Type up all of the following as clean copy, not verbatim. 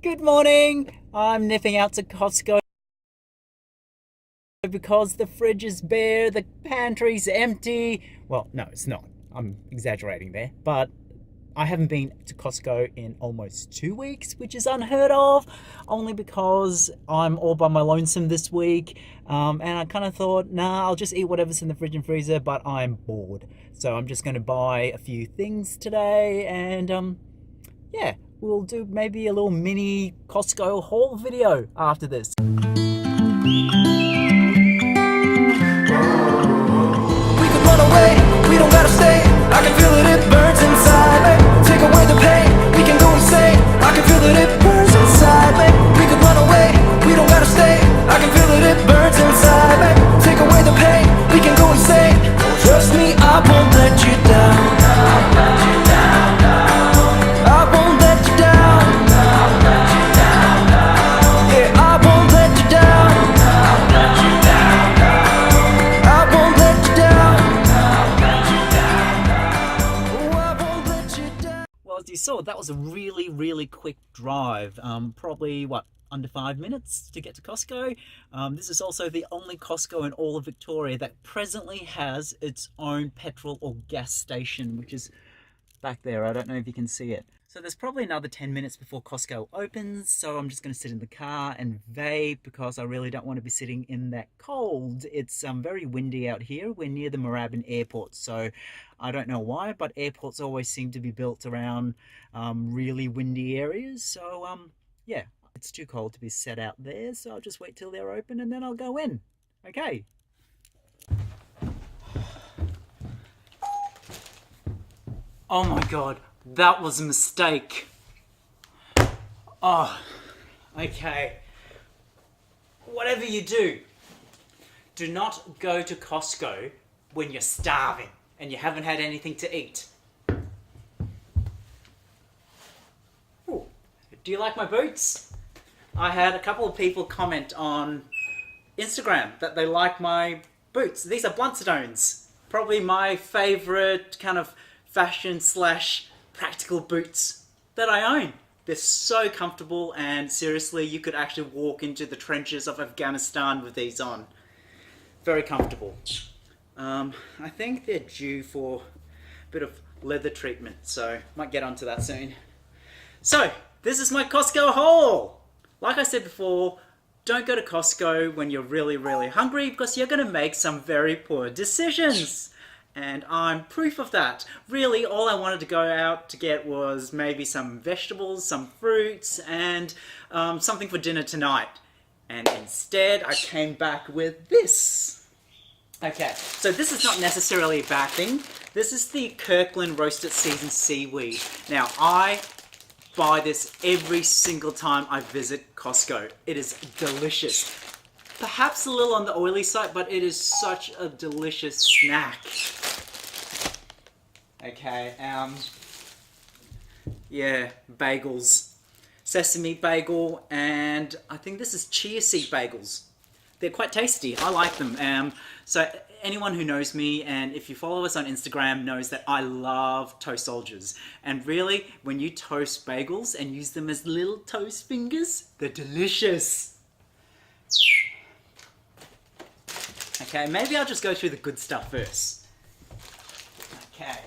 Good morning. I'm nipping out to Costco because the fridge is bare, the pantry's empty. Well, no, it's not. I'm exaggerating there. But I haven't been to Costco in almost 2 weeks, which is unheard of, only because I'm all by my lonesome this week. And I kind of thought, nah, I'll just eat whatever's in the fridge and freezer, but I'm bored. So I'm just going to buy a few things today and, yeah, we'll do maybe a little mini Costco haul video after this. We could run away, we don't gotta stay. I can feel it, it burns inside me. Take away the pain, we can go insane. I can feel it, it burns inside me. We could run away, we don't gotta stay. I can feel it, it burns inside me. Take away the pain, we can go insane. Trust me, I won't let you down. I'll let you down. I won't let you down. I'll let you down. Yeah, I won't let you down. I'll let you down. I won't let you down. Oh, I won't let you down. Well, as you saw, that was a really quick drive. Probably, under 5 minutes to get to Costco. This is also the only Costco in all of Victoria that presently has its own petrol or gas station, which is back there. I don't know if you can see it. So there's probably another 10 minutes before Costco opens, so I'm just going to sit in the car and vape because I really don't want to be sitting in that cold. It's very windy out here. We're near the Moorabbin airport, so I don't know why, but airports always seem to be built around really windy areas. So yeah, it's too cold to be set out there, so I'll just wait till they're open and then I'll go in. Okay. Oh my god, that was a mistake. Oh, okay. Whatever you do, do not go to Costco when you're starving and you haven't had anything to eat. Ooh, do you like my boots? I had a couple of people comment on Instagram that they like my boots. These are Bluntstones. Probably my favorite kind of fashion / practical boots that I own. They're so comfortable, and seriously, you could actually walk into the trenches of Afghanistan with these on. Very comfortable. I think they're due for a bit of leather treatment, so might get onto that soon. So, this is my Costco haul. Like I said before, don't go to Costco when you're really hungry because you're going to make some very poor decisions. And I'm proof of that. Really, all I wanted to go out to get was maybe some vegetables, some fruits, and something for dinner tonight. And instead, I came back with this. Okay, so this is not necessarily a bad thing. This is the Kirkland roasted seasoned seaweed. Now, I buy this every single time I visit Costco. It is delicious. Perhaps a little on the oily side, but it is such a delicious snack. Okay, yeah, bagels. Sesame bagel, and I think this is chia seed bagels. They're quite tasty. I like them. So anyone who knows me, and if you follow us on Instagram, knows that I love toast soldiers. And really, when you toast bagels and use them as little toast fingers, they're delicious. Okay, maybe I'll just go through the good stuff first. Okay.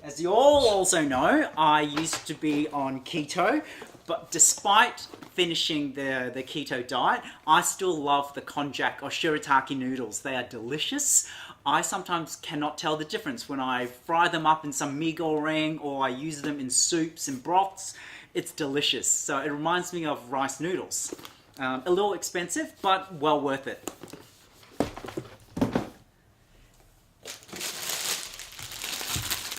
As you all also know, I used to be on keto, but despite finishing the keto diet, I still love the konjac or shirataki noodles. They are delicious. I sometimes cannot tell the difference when I fry them up in some mee goreng or I use them in soups and broths. It's delicious. So it reminds me of rice noodles. A little expensive, but well worth it.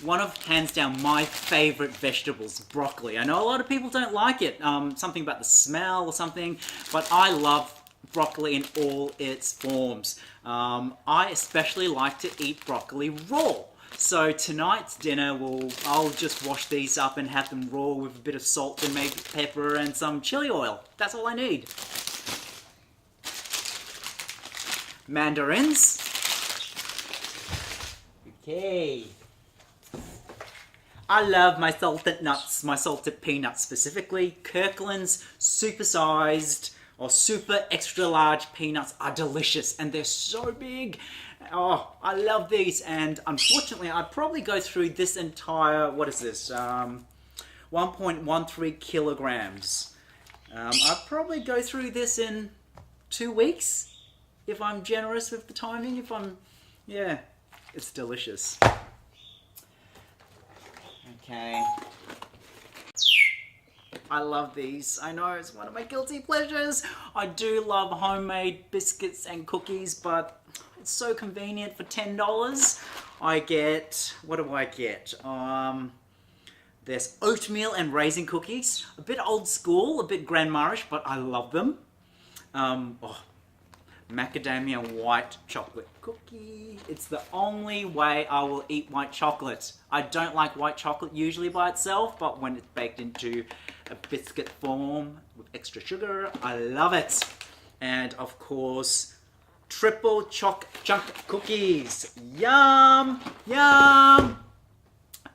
One of, hands down, my favorite vegetables, broccoli. I know a lot of people don't like it, something about the smell or something, but I love broccoli in all its forms. I especially like to eat broccoli raw. So tonight's dinner, I'll just wash these up and have them raw with a bit of salt and maybe pepper and some chili oil. That's all I need. Mandarins. Okay. I love my salted nuts, my salted peanuts specifically. Kirkland's supersized or super extra large peanuts are delicious and they're so big. Oh, I love these, and unfortunately I'd probably go through this entire, what is this, 1.13 kilograms. I'd probably go through this in 2 weeks, if I'm generous with the timing, yeah, it's delicious. Okay. I love these. I know it's one of my guilty pleasures. I do love homemade biscuits and cookies, but it's so convenient for $10. I get, what do I get? There's oatmeal and raisin cookies. A bit old school, a bit grandma-ish, but I love them. Macadamia white chocolate cookie. It's the only way I will eat white chocolate. I don't like white chocolate usually by itself, but when it's baked into a biscuit form with extra sugar, I love it. And of course, triple chunk cookies. Yum, yum.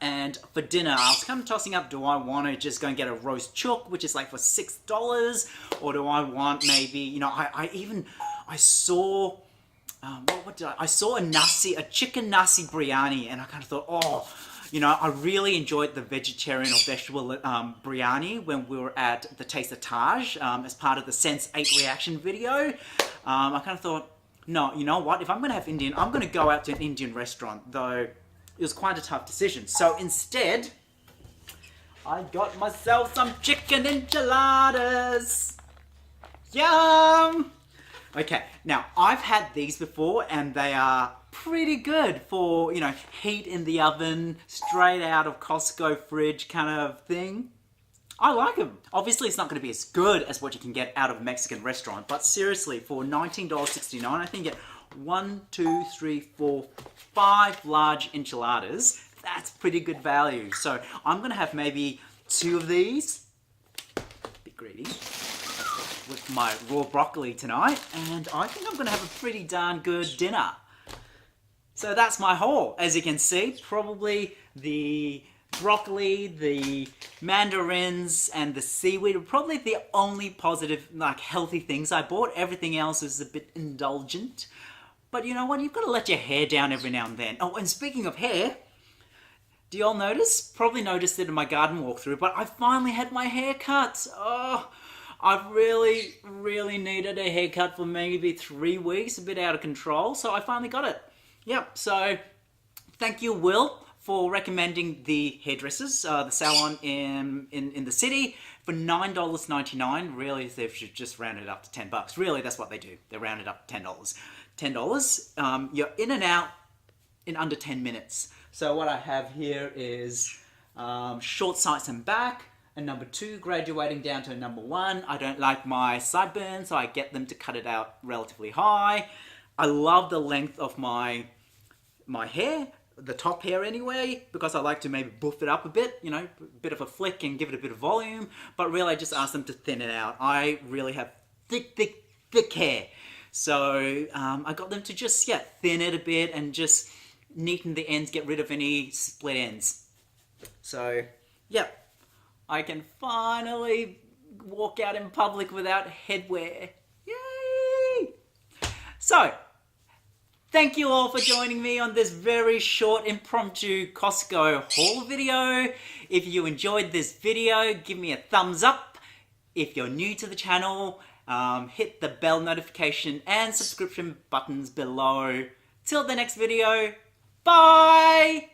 And for dinner, I was kind of tossing up, do I want to just go and get a roast chook, which is like for $6, or do I want maybe, you know, I saw, I saw a chicken nasi biryani, and I kind of thought, oh, you know, I really enjoyed the vegetarian or vegetable biryani when we were at the Taste of Taj as part of the Sense 8 reaction video. I kind of thought, no, you know what, if I'm going to have Indian, I'm going to go out to an Indian restaurant, though it was quite a tough decision. So instead, I got myself some chicken enchiladas. Yum! Okay, now I've had these before and they are pretty good for, you know, heat in the oven, straight out of Costco fridge kind of thing. I like them. Obviously, it's not going to be as good as what you can get out of a Mexican restaurant, but seriously, for $19.69, I think you get 1, 2, 3, 4, 5 large enchiladas. That's pretty good value. So I'm going to have maybe 2 of these. Bit greedy. With my raw broccoli tonight, and I think I'm going to have a pretty darn good dinner. So that's my haul. As you can see, probably the broccoli, the mandarins, and the seaweed are probably the only positive, like, healthy things I bought. Everything else is a bit indulgent. But you know what? You've got to let your hair down every now and then. Oh, and speaking of hair, do you all notice? Probably noticed it in my garden walkthrough, but I finally had my hair cut. Oh, I've really needed a haircut for maybe 3 weeks, a bit out of control, so I finally got it. Yep, so thank you, Will, for recommending the hairdressers, the salon in the city for $9.99. Really, they should just round it up to $10. Really, that's what they do. They round it up to $10. $10. You're in and out in under 10 minutes. So what I have here is short sides and back, a number 2 graduating down to a number 1. I don't like my sideburns, so I get them to cut it out relatively high. I love the length of my hair, the top hair anyway, because I like to maybe buff it up a bit, you know, a bit of a flick and give it a bit of volume. But really, I just ask them to thin it out. I really have thick hair. So I got them to just, yeah, thin it a bit and just neaten the ends, get rid of any split ends. So, yeah. I can finally walk out in public without headwear. Yay! So, thank you all for joining me on this very short impromptu Costco haul video. If you enjoyed this video, give me a thumbs up. If you're new to the channel, hit the bell notification and subscription buttons below. Till the next video, bye!